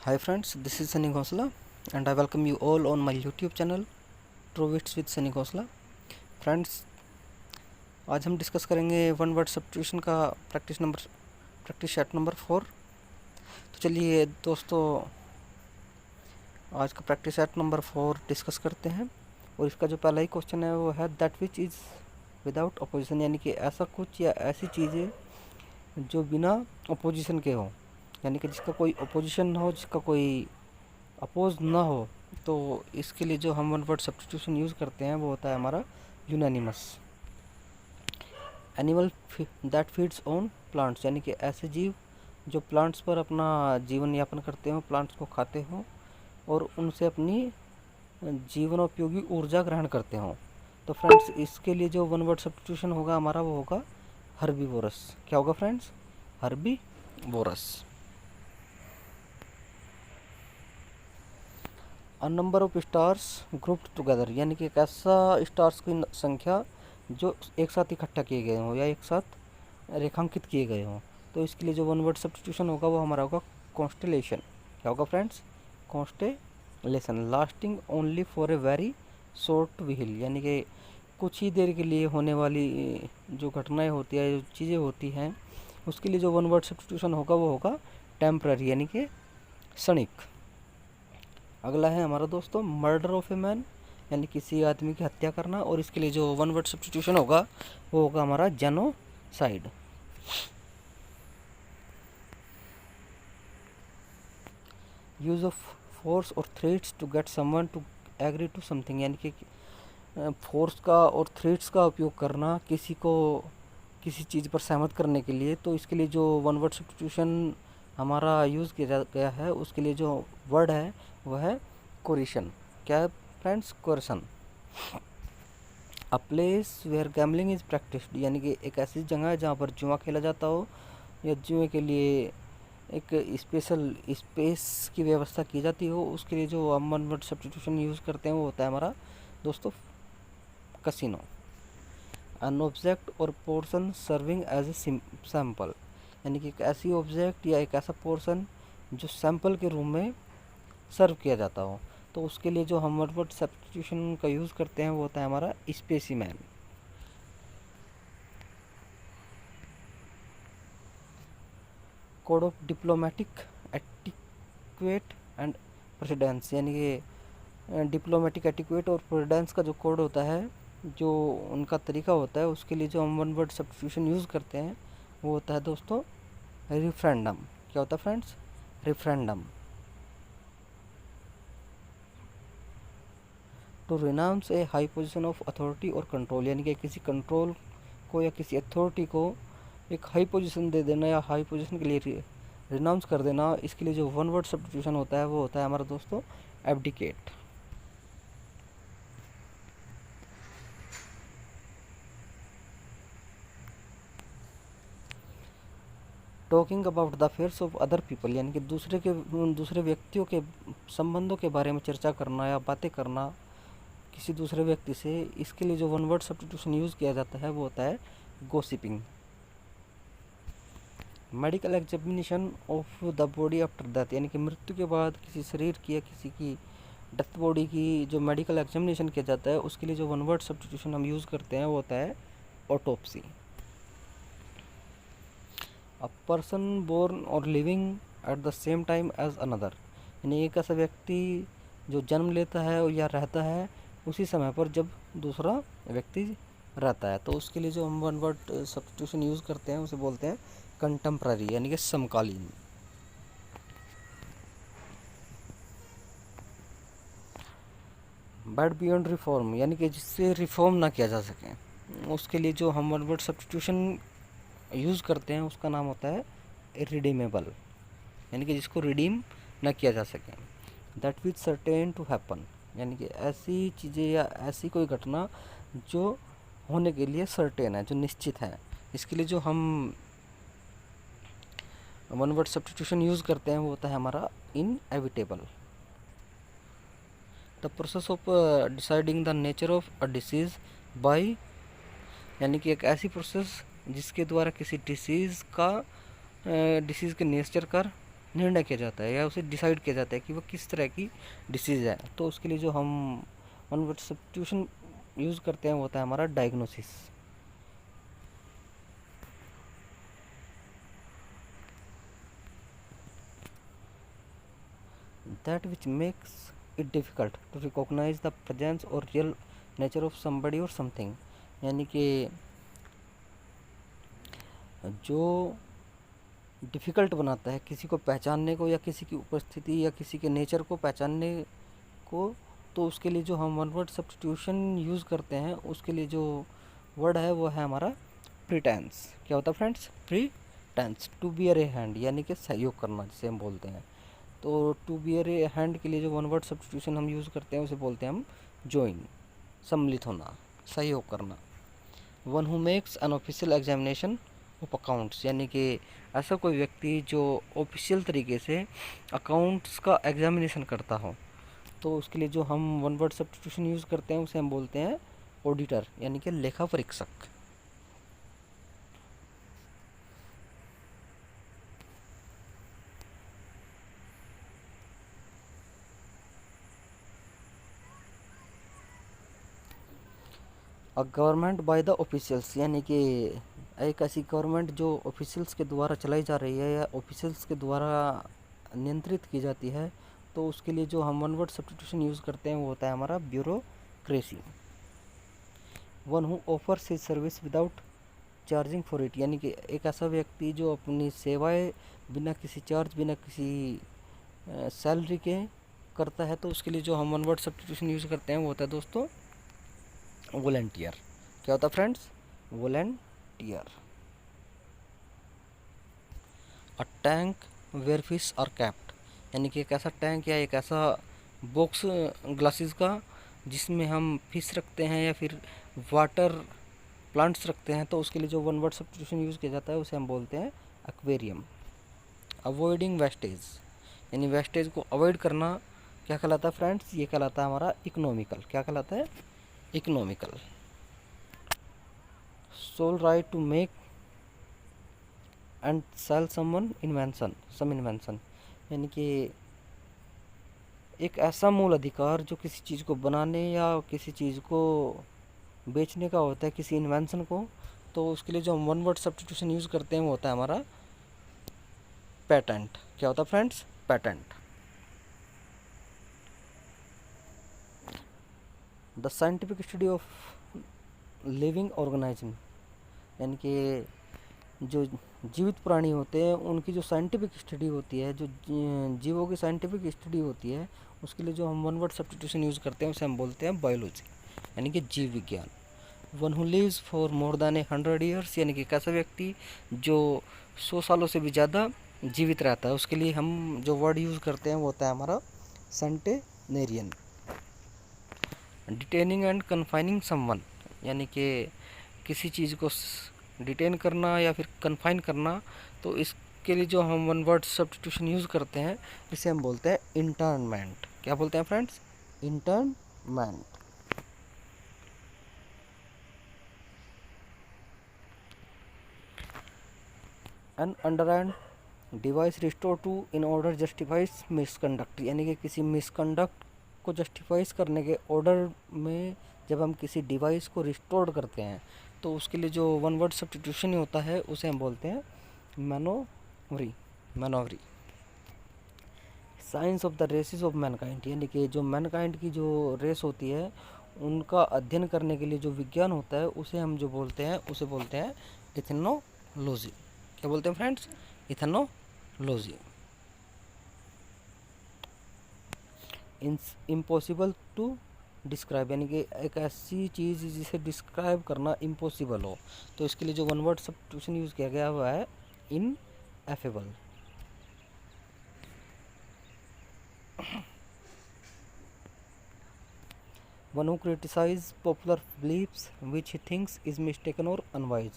Hi friends, this is Sunny Ghosla and I welcome you all on my YouTube channel True Wits with Sunny Ghosla. Friends, आज हम discuss करेंगे one word substitution का practice set number 4। तो चलिए दोस्तों, आज का practice set number 4 discuss करते हैं। और इसका जो पहला ही क्वेश्चन है वो है that which is without opposition, यानी कि ऐसा कुछ या ऐसी चीज़ें जो बिना अपोजिशन के हो, यानी कि जिसका कोई अपोजिशन ना हो, जिसका कोई अपोज ना हो। तो इसके लिए जो हम वन वर्ड सब्स्टिट्यूशन यूज़ करते हैं वो होता है हमारा unanimous. Animal that feeds on plants, यानी कि ऐसे जीव जो प्लांट्स पर अपना जीवन यापन करते हो, प्लांट्स को खाते हो और उनसे अपनी जीवनोपयोगी ऊर्जा ग्रहण करते हो। तो फ्रेंड्स, इसके लिए जो वन वर्ड सब्स्टिट्यूशन होगा हमारा वो होगा हर्बीवोरस। क्या होगा friends? Herbivorous. A number of stars grouped together, यानी कि एक ऐसा स्टार्स की संख्या जो एक साथ इकट्ठा किए गए हों या एक साथ रेखांकित किए गए हों। तो इसके लिए जो वन वर्ड सब्स्टिट्यूशन होगा वो हमारा होगा कॉन्स्टेलेशन। क्या होगा friends? Constellation. Lasting only for a very short wheel, यानी कि कुछ ही देर के लिए होने वाली जो घटनाएं होती है, जो चीज़ें होती हैं, उसके लिए जो वन वर्ड सब्स्टिट्यूशन होगा वो होगा टेम्पररी, यानी कि क्षणिक। अगला है हमारा दोस्तों मर्डर ऑफ ए मैन, यानी किसी आदमी की हत्या करना। और इसके लिए जो वन वर्ड सब्स्टिट्यूशन होगा वो होगा हमारा जेनोसाइड। यूज ऑफ फोर्स और threats to get someone to agree to something, यानी कि फोर्स का और थ्रेट्स का उपयोग करना किसी को किसी चीज़ पर सहमत करने के लिए। तो इसके लिए जो वन वर्ड सब्स्टिट्यूशन हमारा यूज़ किया गया है उसके लिए जो वर्ड है वह है कोरिशन। क्या है फ्रेंड्स? कोरिशन। A place where gambling is practised, यानी कि एक ऐसी जगह है जहाँ पर जुआ खेला जाता हो या जुए के लिए एक स्पेशल स्पेस की व्यवस्था की जाती हो। उसके लिए जो हम वन वर्ड सब्स्टिट्यूशन यूज़ करते हैं वो होता है हमारा दोस्तों कसिनो। एन ऑब्जेक्ट और portion serving as a sample, यानी कि एक ऐसी ऑब्जेक्ट या एक ऐसा पोर्शन जो सैम्पल के रूप में सर्व किया जाता हो। तो उसके लिए जो हम वन वर्ड सब्स्टिट्यूशन का यूज़ करते हैं वो होता है हमारा specimen. Code of diplomatic etiquette and precedence, यानी कि डिप्लोमेटिक एटिक्वेट और प्रेसिडेंस का जो कोड होता है, जो उनका तरीका होता है, उसके लिए जो हम वन वर्ड सब्स्टिट्यूशन यूज़ करते हैं वो होता है दोस्तों रिफ्रेंडम। क्या होता है friends? Referendum. To renounce a high position of authority और कंट्रोल, यानी कि किसी कंट्रोल को या किसी अथॉरिटी को एक हाई पोजीशन दे देना या हाई पोजीशन के लिए रिनाउंस कर देना। इसके लिए जो वन वर्ड सब्स्टिट्यूशन होता है वो होता है हमारा दोस्तों abdicate. Talking about the affairs of other people, यानी कि दूसरे व्यक्तियों के संबंधों के बारे में चर्चा करना या बातें करना किसी दूसरे व्यक्ति से। इसके लिए जो वन वर्ड सब्स्टिट्यूशन यूज़ किया जाता है वो होता है gossiping. Medical examination of the body after death, यानी कि मृत्यु के बाद किसी शरीर की या किसी की डेथ बॉडी की जो मेडिकल एग्जामिनेशन किया जाता है उसके लिए जो वन वर्ड सब्स्टिट्यूशन हम यूज़ करते हैं वो होता है ऑटोप्सी। अ पर्सन बोर्न और living at the same time as another, यानी एक ऐसा व्यक्ति जो जन्म लेता है या रहता है उसी समय पर जब दूसरा व्यक्ति रहता है। तो उसके लिए जो हम वन वर्ड सब्स्टिट्यूशन यूज़ करते हैं उसे बोलते हैं कंटेम्प्ररी, यानी कि समकालीन। बैड बियॉन्ड रिफॉर्म, यानी कि जिससे रिफॉर्म ना किया जा सके, उसके लिए जो हम वन वर्ड सब्स्टिट्यूशन यूज़ करते हैं उसका नाम होता है इरिडीमेबल, यानी कि जिसको रिडीम ना किया जा सके। That which certain to happen, यानी कि ऐसी चीज़ें या ऐसी कोई घटना जो होने के लिए सर्टेन है, जो निश्चित है। इसके लिए जो हम वन वर्ड सब्स्टिट्यूशन यूज़ करते हैं वो होता है हमारा inevitable. The process of deciding the nature of a disease by, यानी कि एक ऐसी प्रोसेस जिसके द्वारा किसी डिसीज़ के नेचर का निर्णय किया जाता है या उसे डिसाइड किया जाता है कि वह किस तरह की डिसीज़ है। तो उसके लिए जो हम वन वर्ड सब्स्टिट्यूशन यूज़ करते हैं वो होता है हमारा diagnosis. That which makes it difficult to recognise the presence और रियल नेचर ऑफ समबडी और समथिंग, यानी कि जो डिफ़िकल्ट बनाता है किसी को पहचानने को या किसी की उपस्थिति या किसी के नेचर को पहचानने को, तो उसके लिए जो हम वन वर्ड सब्स्टिट्यूशन यूज़ करते हैं उसके लिए जो वर्ड है वो है हमारा प्रीटेंस। क्या होता है friends? Pretence. To bear a hand यानी कि सहयोग करना जिसे हम बोलते हैं। तो टू बियर ए हैंड के लिए जो वन वर्ड सब्स्टिट्यूशन हम यूज़ करते हैं उसे बोलते हैं हम ज्वाइन, सम्मिलित होना, सहयोग करना। One who makes an official examination of accounts, यानी कि ऐसा कोई व्यक्ति जो ऑफिशियल तरीके से अकाउंट्स का एग्जामिनेशन करता हो, तो उसके लिए जो हम वन वर्ड सब्स्टिट्यूशन यूज़ करते हैं उसे हम बोलते हैं ऑडिटर, यानी कि लेखा परीक्षक। A government by the officials, यानी कि एक ऐसी गवर्नमेंट जो ऑफिशियल्स के द्वारा चलाई जा रही है या ऑफिशियल्स के द्वारा नियंत्रित की जाती है, तो उसके लिए जो हम वन वर्ड सब्स्टिट्यूशन यूज़ करते हैं वो होता है हमारा bureaucracy. One who offers his service without charging for it, यानी कि एक ऐसा व्यक्ति जो अपनी सेवाएं बिना किसी चार्ज, बिना किसी सैलरी के करता है, तो उसके लिए जो हम वन वर्ड सब्स्टिट्यूशन यूज़ करते हैं वो होता है दोस्तों वॉलंटियर। क्या होता है friends? Volunteer. A tank where fish are kept, यानी कि एक ऐसा टैंक या एक ऐसा बॉक्स ग्लासेस का जिसमें हम फिश रखते हैं या फिर वाटर प्लांट्स रखते हैं, तो उसके लिए जो वन वर्ड सब्स्टिट्यूशन यूज़ किया जाता है उसे हम बोलते हैं एक्वेरियम। अवॉइडिंग वेस्टेज, यानी वेस्टेज को अवॉइड करना क्या कहलाता है फ्रेंड्स? ये कहलाता है हमारा इकोनॉमिकल। क्या कहलाता है? Economical. Sole right to make and sell someone invention, some invention, यानी कि एक ऐसा मूल अधिकार जो किसी चीज़ को बनाने या किसी चीज़ को बेचने का होता है, किसी इन्वेंशन को, तो उसके लिए जो हम वन वर्ड सब्स्टिट्यूशन यूज़ करते हैं वो होता है हमारा पेटेंट। क्या होता है friends? Patent. The scientific study of living organism, यानी कि जो जीवित प्राणी होते हैं उनकी जो साइंटिफिक स्टडी होती है, जो जीवों की साइंटिफिक स्टडी होती है, उसके लिए जो हम वन वर्ड सब्स्टिट्यूशन यूज़ करते हैं उसे हम बोलते हैं बायोलॉजी, यानी कि जीव विज्ञान। One who lives for more than 100 years, यानी कि कैसा व्यक्ति जो 100 सालों से भी ज़्यादा जीवित रहता है, उसके लिए हम जो वर्ड यूज़ करते हैं वो होता है हमारा सेंटेनेरियन। डिटेनिंग एंड कन्फाइनिंग समवन, यानी कि किसी चीज़ को डिटेन करना या फिर कन्फाइन करना, तो इसके लिए जो हम वन वर्ड सब्स्टिट्यूशन यूज़ करते हैं इसे हम बोलते हैं इंटर्नमेंट। क्या बोलते हैं friends? Internment. An underhand device restore to in order justifies misconduct, यानी कि किसी मिसकंडक्ट को जस्टिफाइज करने के ऑर्डर में जब हम किसी डिवाइस को रिस्टोर करते हैं, तो उसके लिए जो वन वर्ड सब्स्टिट्यूशन होता है उसे हम बोलते हैं मैनोवरी। मैनोवरी। Science of the races of mankind, यानी कि जो मैनकाइंड की जो रेस होती है उनका अध्ययन करने के लिए जो विज्ञान होता है उसे हम जो बोलते हैं उसे बोलते हैं इथेनोलॉजी। क्या बोलते हैं फ्रेंड्स? इथेनोलॉजी। इम्पॉसिबल टू डिस्क्राइब, यानी कि एक ऐसी चीज़ जिसे डिस्क्राइब करना इम्पॉसिबल हो, तो इसके लिए जो वन वर्ड सब्स्टिट्यूशन यूज़ किया गया हुआ है ineffable. One who criticise popular beliefs which he thinks is mistaken और अनवाइज,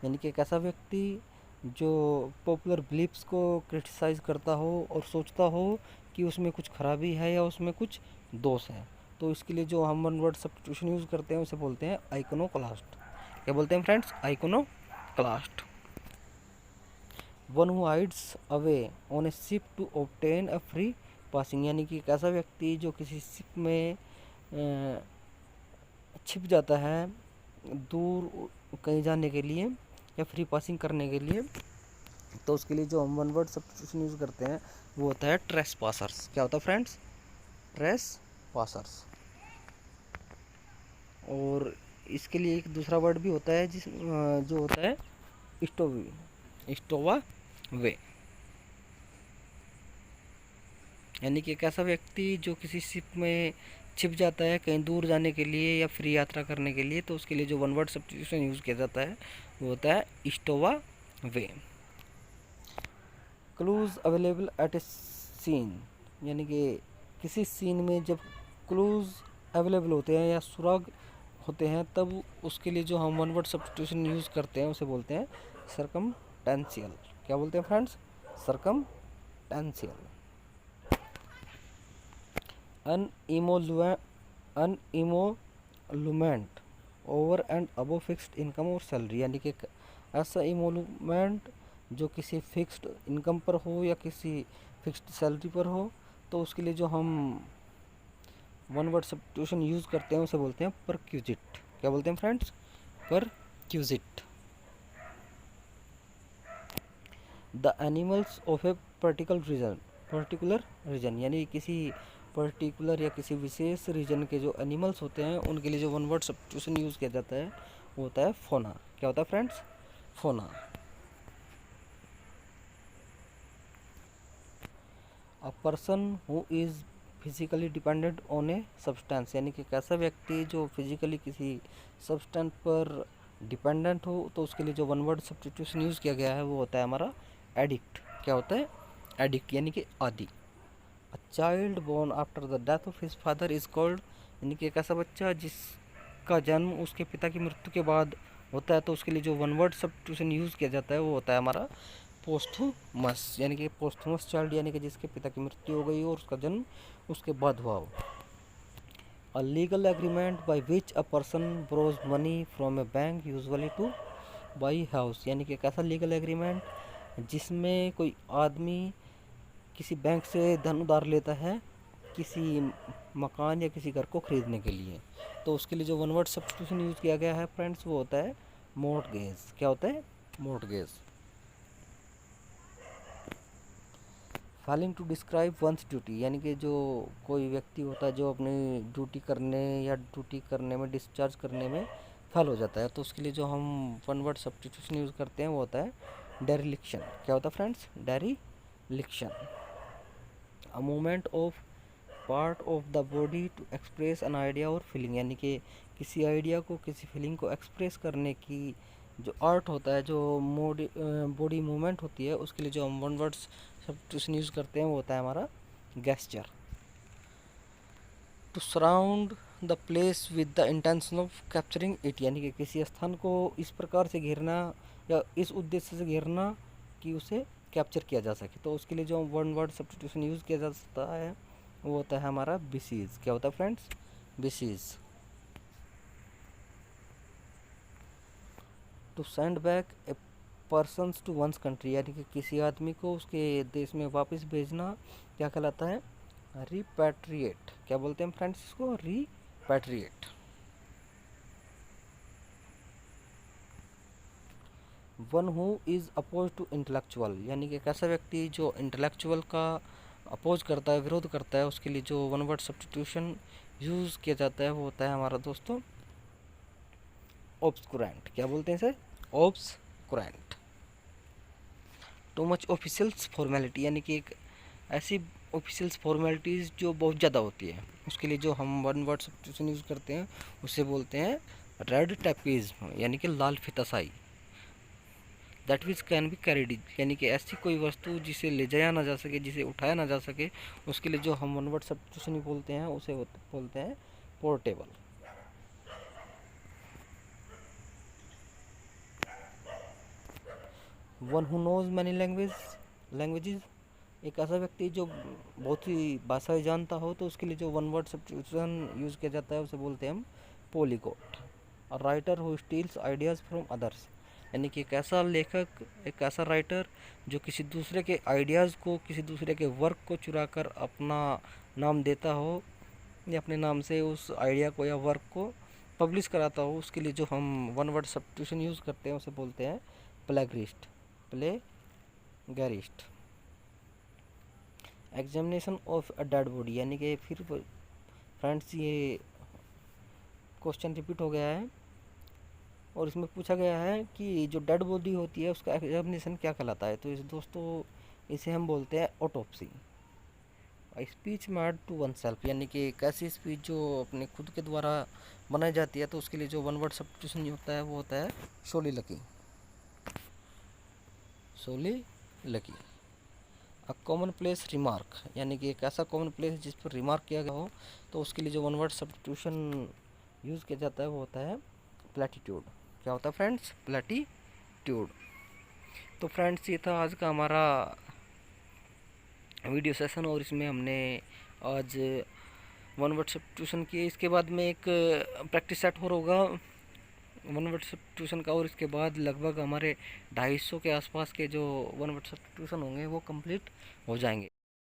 यानी कि एक ऐसा व्यक्ति जो पॉपुलर बिलीफ्स को क्रिटिसाइज करता हो और सोचता हो कि उसमें कुछ खराबी है या उसमें कुछ दोष है, तो इसके लिए जो हम वन वर्ड सब्स्टिट्यूशन यूज़ करते हैं उसे बोलते हैं आइकोनोक्लास्ट। क्या बोलते हैं friends? Iconoclast. One who hides away on a ship to obtain a free passing, यानी कि एक ऐसा व्यक्ति जो किसी शिप में छिप जाता है दूर कहीं जाने के लिए या फ्री पासिंग करने के लिए, तो उसके लिए जो हम वन वर्ड सब्स्टिट्यूशन यूज़ करते हैं वो होता है ट्रेस पासर्स। क्या होता है फ्रेंड्स? Trace passers. और इसके लिए एक दूसरा वर्ड भी होता है जो होता है स्टोवा वे, यानी कि एक ऐसा व्यक्ति जो किसी शिप में छिप जाता है कहीं दूर जाने के लिए या फ्री यात्रा करने के लिए, तो उसके लिए जो वन वर्ड सब्स्टिट्यूशन यूज़ किया जाता है वो होता है stowaway. Clues available at a scene, यानी कि किसी सीन में जब क्लूज अवेलेबल होते हैं या सुराग होते हैं तब उसके लिए जो हम वन वर्ड सब्स्टिट्यूशन यूज़ करते हैं उसे बोलते हैं सर्कमटेंशियल। क्या बोलते हैं friends? Circumstantial. An emolument over and above fixed income और सैलरी, यानी कि ऐसा इमोलुमेंट जो किसी फिक्स्ड इनकम पर हो या किसी फिक्स्ड सैलरी पर हो, तो उसके लिए जो हम वन वर्ड सब्स्टिट्यूशन यूज़ करते हैं उसे बोलते हैं परक्यूजिट। क्या बोलते हैं friends? Perquisite. The animals of a particular region, यानी किसी पर्टिकुलर या किसी विशेष रीजन के जो एनिमल्स होते हैं उनके लिए जो वन वर्ड सब्स्टिट्यूशन यूज़ किया जाता है वो होता है फोना। क्या होता है फ्रेंड्स? फोना। A person who is physically dependent on a substance, यानी कि एक ऐसा व्यक्ति जो फिजिकली किसी सब्सटेंस पर डिपेंडेंट हो, तो उसके लिए जो वन वर्ड सब्स्टिट्यूशन यूज़ किया गया है वो होता है हमारा एडिक्ट। क्या होता है? एडिक्ट, यानी कि आदि। A child born after the death of his father is called, यानी कि एक ऐसा बच्चा जिसका जन्म उसके पिता की मृत्यु के बाद होता है, तो उसके लिए जो वन वर्ड सब्स्टिट्यूशन यूज़ किया जाता है वो होता है हमारा पोस्थुमस, यानी कि पोस्थुमस चाइल्ड, यानी कि जिसके पिता की मृत्यु हो गई और उसका जन्म उसके बाद हुआ हो। A legal agreement by which a person borrows money from A bank usually two by house, यानी कि एक ऐसा लीगल एग्रीमेंट जिसमें कोई आदमी किसी बैंक से धन उधार लेता है किसी मकान या किसी घर को खरीदने के लिए, तो उसके लिए जो वन वर्ड सब्स्टिट्यूशन यूज़ किया गया है फ्रेंड्स वो होता है मॉर्टगेज। क्या होता है? Mortgage. Failing to describe one's duty, यानी कि जो कोई व्यक्ति होता है जो अपनी ड्यूटी करने या ड्यूटी करने में डिस्चार्ज करने में फेल हो जाता है, तो उसके लिए जो हम वन वर्ड सब्स्टिट्यूशन यूज़ करते हैं वो होता है डेरिलिक्शन। क्या होता है friends? Dereliction. A movement of part of the body to express an idea और फीलिंग, यानी कि किसी आइडिया को किसी फीलिंग को एक्सप्रेस करने की जो आर्ट होता है, जो बॉडी मूवमेंट होती है, उसके लिए जो हम वन वर्ड्स सब्स्टिट्यूशन यूज़ करते हैं वो होता है हमारा gesture. To surround the place with the intention of capturing it, यानी कि किसी स्थान को इस प्रकार से घेरना या इस उद्देश्य से घेरना कि उसे कैप्चर किया जा सके, तो उसके लिए जो वन वर्ड सब्स्टिट्यूशन यूज़ किया जाता है वो होता है हमारा बिसीज। क्या होता है फ्रेंड्स? बिसीज। To send back a persons to one's country, यानी कि किसी आदमी को उसके देश में वापस भेजना क्या कहलाता है? रिपैट्रिएट। क्या बोलते हैं फ्रेंड्स इसको? Repatriate. One who is oppose to intellectual, यानी कि एक ऐसा व्यक्ति जो इंटेलेक्चुअल का अपोज करता है, विरोध करता है, उसके लिए जो वन वर्ड सब्स्टिट्यूशन यूज़ किया जाता है वो होता है हमारा दोस्तों ऑब्सकुरेंट। क्या बोलते हैं इसे? ऑब्सकुरेंट। टू मच ऑफिशियल्स फॉर्मेलिटी, यानी कि एक ऐसी ऑफिशियल्स फॉर्मेलिटीज़ जो बहुत ज़्यादा होती है, उसके लिए जो हम वन वर्ड सब्स्टिट्यूशन यूज़ करते हैं उसे बोलते हैं रेड टैपिज्म, यानी कि लाल फीताशाही। That which can be carried, यानी कि ऐसी कोई वस्तु जिसे ले जाया ना जा सके, जिसे उठाया ना जा सके, उसके लिए जो हम वन वर्ड सब्स्टिट्यूशन बोलते हैं उसे बोलते हैं portable. One who knows many languages, एक ऐसा व्यक्ति जो बहुत ही भाषाएं जानता हो, तो उसके लिए जो वन वर्ड सब्स्टिट्यूशन यूज़ किया जाता है उसे बोलते हैं हम polyglot. A writer who steals ideas from others, यानी कि एक ऐसा लेखक, एक ऐसा राइटर जो किसी दूसरे के आइडियाज़ को, किसी दूसरे के वर्क को चुरा कर अपना नाम देता हो, या अपने नाम से उस आइडिया को या वर्क को पब्लिश कराता हो, उसके लिए जो हम वन वर्ड सब्स्टिट्यूशन यूज़ करते हैं उसे बोलते हैं plagiarist, plagiarist. Examination of a dead body, यानी कि फिर फ्रेंड्स ये क्वेश्चन रिपीट हो गया है और इसमें पूछा गया है कि जो डेड बॉडी होती है उसका एग्जामिनेशन क्या कहलाता है। तो इस दोस्तों इसे हम बोलते हैं autopsy. Speech made to one self, यानी कि एक ऐसी स्पीच जो अपने खुद के द्वारा बनाई जाती है, तो उसके लिए जो वन वर्ड सब्स्टिट्यूशन होता है वो होता है soliloquy, soliloquy. A common place remark, यानी कि एक ऐसा कॉमन प्लेस जिस पर रिमार्क किया गया हो, तो उसके लिए जो वन वर्ड सब्स्टिट्यूशन यूज़ किया जाता है वो होता है प्लेटीट्यूड। क्या होता है फ्रेंड्स? प्लेटीट्यूड। तो फ्रेंड्स ये था आज का हमारा वीडियो सेशन, और इसमें हमने आज वन वर्ड सब्स्टिट्यूशन किए। इसके बाद में एक प्रैक्टिस सेट और होगा वन वर्ड सब्स्टिट्यूशन का, और इसके बाद लगभग हमारे 250 के आसपास के जो वन वर्ड सब्स्टिट्यूशन होंगे वो कंप्लीट हो जाएंगे।